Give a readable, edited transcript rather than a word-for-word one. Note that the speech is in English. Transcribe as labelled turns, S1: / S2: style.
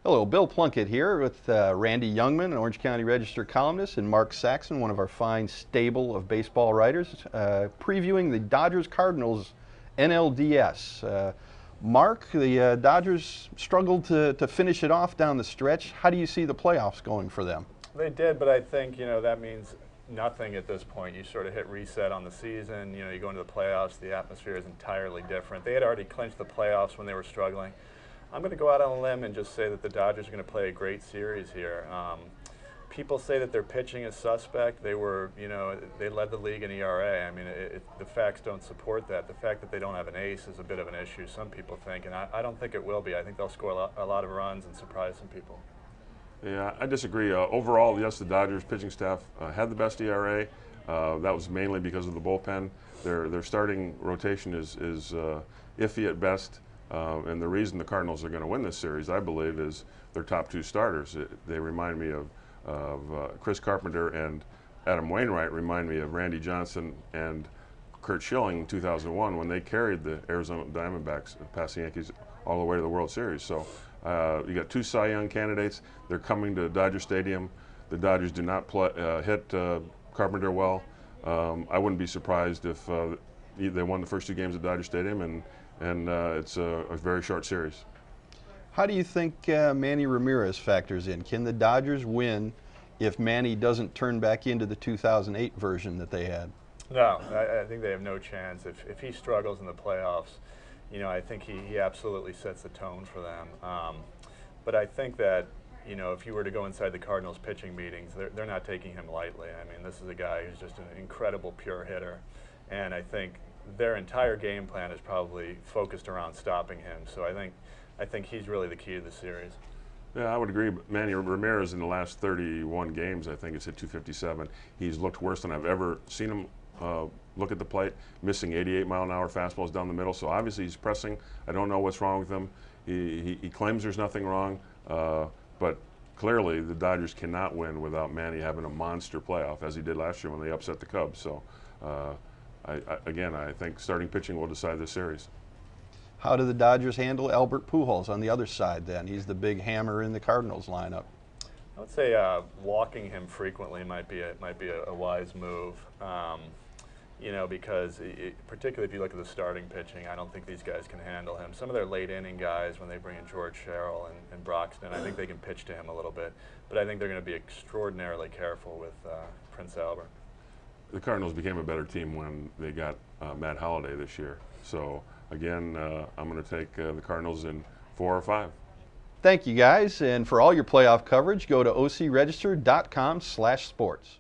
S1: Hello, Bill Plunkett here with Randy Youngman, an Orange County Register columnist, and Mark Saxon, one of our fine stable of baseball writers, previewing the Dodgers-Cardinals NLDS. Mark, the Dodgers struggled to finish it off down the stretch. How do you see the playoffs going for them?
S2: They did, but I think, that means nothing at this point. You sort of hit reset on the season. You go into the playoffs, the atmosphere is entirely different. They had already clinched the playoffs when they were struggling. I'm going to go out on a limb and just say that the Dodgers are going to play a great series here. People say that their pitching is suspect. They were, they led the league in ERA. I mean, the facts don't support that. The fact that they don't have an ace is a bit of an issue, some people think, and I don't think it will be. I think they'll score a lot of runs and surprise some people.
S3: Yeah, I disagree. Overall, yes, the Dodgers pitching staff had the best ERA. That was mainly because of the bullpen. Their starting rotation is iffy at best. And the reason the Cardinals are going to win this series, I believe, is their top two starters. They remind me of Chris Carpenter, and Adam Wainwright remind me of Randy Johnson and Curt Schilling in 2001 when they carried the Arizona Diamondbacks past the Yankees all the way to the World Series. So you got two Cy Young candidates. They're coming to Dodger Stadium. The Dodgers do not hit Carpenter well. I wouldn't be surprised if they won the first two games at Dodger Stadium, and it's a very short series.
S1: How do you think Manny Ramirez factors in? Can the Dodgers win if Manny doesn't turn back into the 2008 version that they had?
S2: No, I think they have no chance. If he struggles in the playoffs, I think he absolutely sets the tone for them. But I think that, if you were to go inside the Cardinals pitching meetings, they're not taking him lightly. I mean, this is a guy who's just an incredible pure hitter, and I think their entire game plan is probably focused around stopping him. So I think he's really the key to the series.
S3: Yeah, I would agree. But Manny Ramirez in the last 31 games, I think, has hit 257. He's looked worse than I've ever seen him look at the plate, missing 88-mile-an-hour fastballs down the middle. So obviously he's pressing. I don't know what's wrong with him. He claims there's nothing wrong, but clearly the Dodgers cannot win without Manny having a monster playoff, as he did last year when they upset the Cubs. So I think starting pitching will decide this series.
S1: How do the Dodgers handle Albert Pujols on the other side then? He's the big hammer in the Cardinals lineup.
S2: I would say walking him frequently might be a wise move. Because particularly if you look at the starting pitching, I don't think these guys can handle him. Some of their late inning guys, when they bring in George Sherrill and Broxton, I think they can pitch to him a little bit. But I think they're going to be extraordinarily careful with Prince Albert.
S3: The Cardinals became a better team when they got Matt Holliday this year. So again, I'm going to take the Cardinals in 4 or 5.
S1: Thank you guys, and for all your playoff coverage, go to ocregister.com/sports.